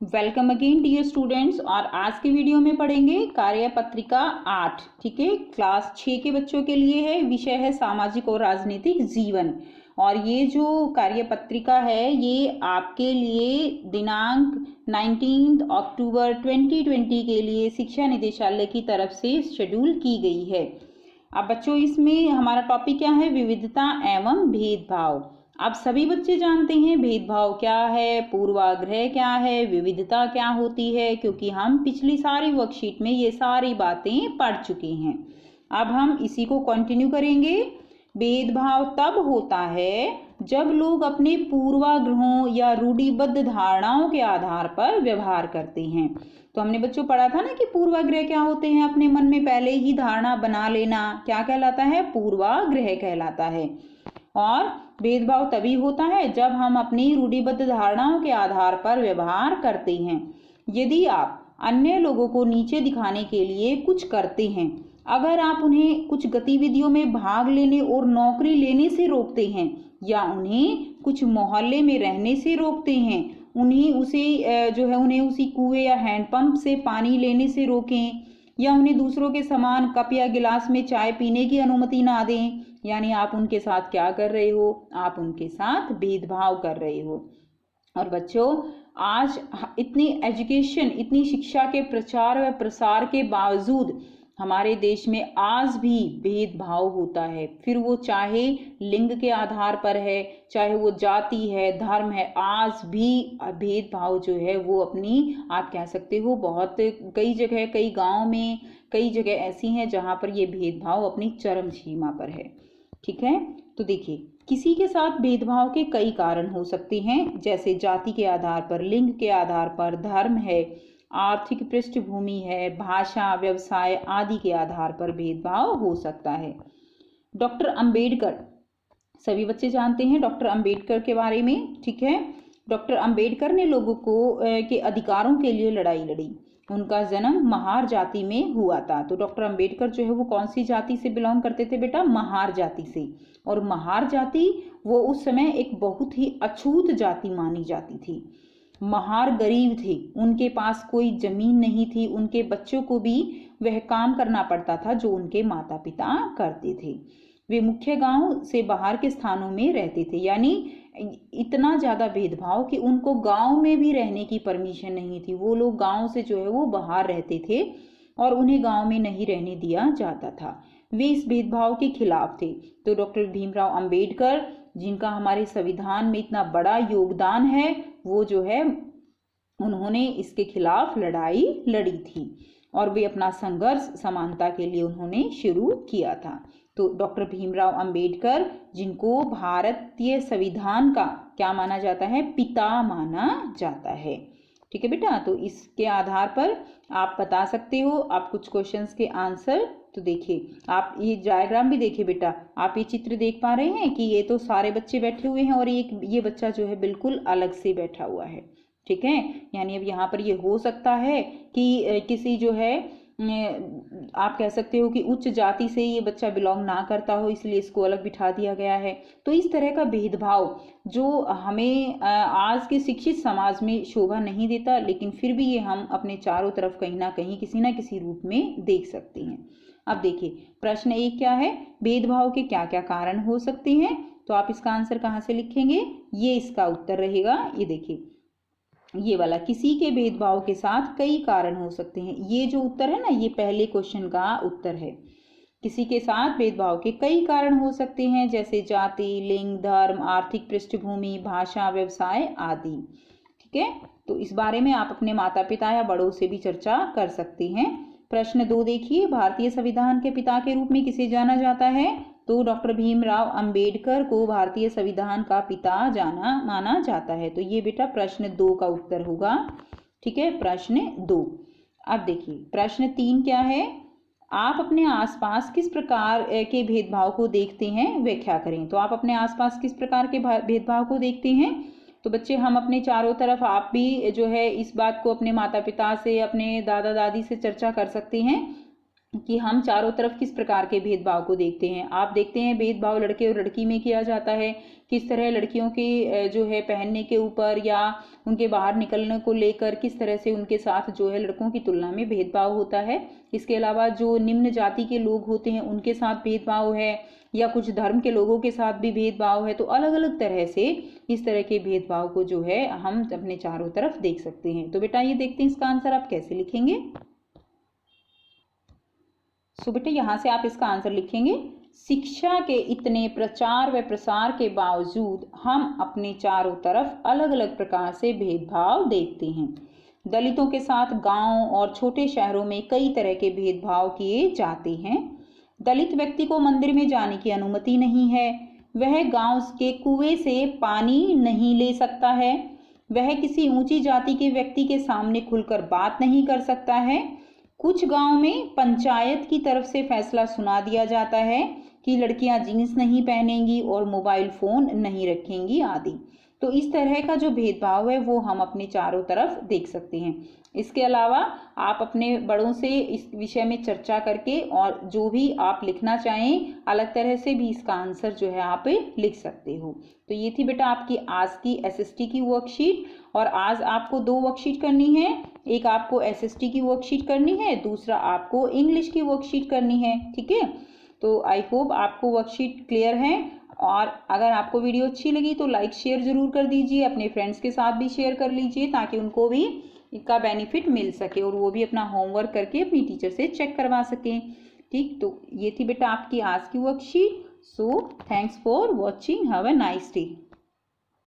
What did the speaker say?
Welcome again dear students. और आज के वीडियो में पढ़ेंगे कार्यपत्रिका 8। ठीक है, क्लास 6 के बच्चों के लिए है। विषय है सामाजिक और राजनीतिक जीवन। और ये जो कार्यपत्रिका है ये आपके लिए दिनांक 19 अक्टूबर 2020 के लिए शिक्षा निदेशालय की तरफ से शेड्यूल की गई है। अब बच्चों इसमें हमारा टॉपिक क्या है? विविधता एवं भेदभाव। आप सभी बच्चे जानते हैं भेदभाव क्या है, पूर्वाग्रह क्या है, विविधता क्या होती है, क्योंकि हम पिछली सारी वर्कशीट में ये सारी बातें पढ़ चुके हैं। अब हम इसी को कंटिन्यू करेंगे। भेदभाव तब होता है जब लोग अपने पूर्वाग्रहों या रूढ़िबद्ध धारणाओं के आधार पर व्यवहार करते हैं। तो हमने बच्चों पढ़ा था ना कि पूर्वाग्रह क्या होते हैं। अपने मन में पहले ही धारणा बना लेना क्या कहलाता है? पूर्वाग्रह कहलाता है। और भेदभाव तभी होता है जब हम अपनी रूढ़िबद्ध धारणाओं के आधार पर व्यवहार करते हैं। यदि आप अन्य लोगों को नीचे दिखाने के लिए कुछ करते हैं, अगर आप उन्हें कुछ गतिविधियों में भाग लेने और नौकरी लेने से रोकते हैं, या उन्हें कुछ मोहल्ले में रहने से रोकते हैं, उन्हें उसी कुएं या हैंडपंप से पानी लेने से रोकें, या उन्हें दूसरों के समान कप या गिलास में चाय पीने की अनुमति ना दें, यानी आप उनके साथ क्या कर रहे हो? आप उनके साथ भेदभाव कर रहे हो। और बच्चों आज इतनी शिक्षा के प्रचार व प्रसार के बावजूद हमारे देश में आज भी भेदभाव होता है। फिर वो चाहे लिंग के आधार पर है, चाहे वो जाति है, धर्म है, आज भी भेदभाव जो है वो अपनी, आप कह सकते हो बहुत कई जगह, कई गांव में कई जगह ऐसी हैं जहां पर ये भेदभाव अपनी चरम सीमा पर है। ठीक है, तो देखिए किसी के साथ भेदभाव के कई कारण हो सकते हैं, जैसे जाति के आधार पर, लिंग के आधार पर, धर्म है, आर्थिक पृष्ठभूमि है, भाषा, व्यवसाय आदि के आधार पर भेदभाव हो सकता है। डॉक्टर अंबेडकर, सभी बच्चे जानते हैं डॉक्टर अंबेडकर के बारे में। ठीक है, डॉक्टर अंबेडकर ने लोगों को के अधिकारों के लिए लड़ाई लड़ी। उनका जन्म महार जाति में हुआ था। तो डॉक्टर अंबेडकर जो है वो कौन सी जाति से बिलोंग करते थे बेटा? महार जाति से। और महार जाति वो उस समय एक बहुत ही अछूत जाति मानी जाती थी। महार गरीब थे, उनके पास कोई जमीन नहीं थी, उनके बच्चों को भी वह काम करना पड़ता था जो उनके माता पिता करते थे। वे मुख्य गांव से बाहर के स्थानों में रहते थे, यानी इतना ज्यादा भेदभाव कि उनको गांव में भी रहने की परमिशन नहीं थी। वो लोग गांव से जो है वो बाहर रहते थे और उन्हें गांव में नहीं रहने दिया जाता था। वे इस भेदभाव के खिलाफ थे। तो डॉक्टर भीमराव अंबेडकर, जिनका हमारे संविधान में इतना बड़ा योगदान है, वो जो है उन्होंने इसके खिलाफ लड़ाई लड़ी थी और वे अपना संघर्ष समानता के लिए उन्होंने शुरू किया था। तो डॉक्टर भीमराव अंबेडकर, जिनको भारतीय संविधान का क्या माना जाता है? पिता माना जाता है। ठीक है बेटा, तो इसके आधार पर आप बता सकते हो। आप कुछ क्वेश्चंस के आंसर तो देखिए, आप ये डायग्राम भी देखिए बेटा। आप ये चित्र देख पा रहे हैं कि ये तो सारे बच्चे बैठे हुए हैं और ये बच्चा जो है बिल्कुल अलग से बैठा हुआ है। ठीक है, यानी अब यहाँ पर ये हो सकता है कि किसी जो है आप कह सकते हो कि उच्च जाति से ये बच्चा बिलोंग ना करता हो, इसलिए इसको अलग बिठा दिया गया है। तो इस तरह का भेदभाव जो हमें आज के शिक्षित समाज में शोभा नहीं देता, लेकिन फिर भी ये हम अपने चारों तरफ कहीं ना कहीं किसी ना किसी रूप में देख सकते हैं। अब देखिए प्रश्न 1 क्या है? भेदभाव के क्या क्या कारण हो सकते हैं? तो आप इसका आंसर कहाँ से लिखेंगे? ये इसका उत्तर रहेगा। ये देखिए ये वाला, किसी के भेदभाव के साथ कई कारण हो सकते हैं। ये जो उत्तर है ना, ये पहले क्वेश्चन का उत्तर है। किसी के साथ भेदभाव के कई कारण हो सकते हैं, जैसे जाति, लिंग, धर्म, आर्थिक पृष्ठभूमि, भाषा, व्यवसाय आदि। ठीक है, तो इस बारे में आप अपने माता पिता या बड़ों से भी चर्चा कर सकते हैं। प्रश्न 2 देखिए, भारतीय संविधान के पिता के रूप में किसे जाना जाता है? तो डॉक्टर भीमराव अंबेडकर को भारतीय संविधान का पिता माना जाता है। तो ये बेटा प्रश्न 2 का उत्तर होगा। ठीक है, प्रश्न 2। अब देखिए प्रश्न 3 क्या है? आप अपने आसपास किस प्रकार के भेदभाव को देखते हैं, व्याख्या करें। तो आप अपने आसपास किस प्रकार के भेदभाव को देखते हैं? तो बच्चे हम अपने चारों तरफ, आप भी जो है इस बात को अपने माता पिता से, अपने दादा दादी से चर्चा कर सकते हैं कि हम चारों तरफ किस प्रकार के भेदभाव को देखते हैं। आप देखते हैं भेदभाव लड़के और लड़की में किया जाता है, किस तरह लड़कियों के जो है पहनने के ऊपर या उनके बाहर निकलने को लेकर किस तरह से उनके साथ जो है लड़कों की तुलना में भेदभाव होता है। इसके अलावा जो निम्न जाति के लोग होते हैं उनके साथ भेदभाव है, या कुछ धर्म के लोगों के साथ भी भेदभाव है। तो अलग अलग तरह से इस तरह के भेदभाव को जो है हम अपने चारों तरफ देख सकते हैं। तो बेटा ये देखते हैं इसका आंसर आप कैसे लिखेंगे। सो बेटे यहाँ से आप इसका आंसर लिखेंगे, शिक्षा के इतने प्रचार व प्रसार के बावजूद हम अपने चारों तरफ अलग अलग प्रकार से भेदभाव देखते हैं। दलितों के साथ गांव और छोटे शहरों में कई तरह के भेदभाव किए जाते हैं। दलित व्यक्ति को मंदिर में जाने की अनुमति नहीं है, वह गांव के कुएं से पानी नहीं ले सकता है, वह किसी ऊंची जाति के व्यक्ति के सामने खुलकर बात नहीं कर सकता है। कुछ गांव में पंचायत की तरफ से फैसला सुना दिया जाता है कि लड़कियां जीन्स नहीं पहनेंगी और मोबाइल फोन नहीं रखेंगी आदि। तो इस तरह का जो भेदभाव है वो हम अपने चारों तरफ देख सकते हैं। इसके अलावा आप अपने बड़ों से इस विषय में चर्चा करके और जो भी आप लिखना चाहें अलग तरह से भी इसका आंसर जो है आप लिख सकते हो। तो ये थी बेटा आपकी आज की एसएसटी की वर्कशीट। और आज आपको 2 वर्कशीट करनी है, एक आपको एसएसटी की वर्कशीट करनी है, दूसरा आपको इंग्लिश की वर्कशीट करनी है। ठीक है, तो आई होप आपको वर्कशीट क्लियर है। और अगर आपको वीडियो अच्छी लगी तो लाइक शेयर जरूर कर दीजिए, अपने फ्रेंड्स के साथ भी शेयर कर लीजिए ताकि उनको भी इसका बेनिफिट मिल सके और वो भी अपना होमवर्क करके अपनी टीचर से चेक करवा सकें। ठीक, तो ये थी बेटा आपकी आज की worksheet. So thanks for watching, have a nice day.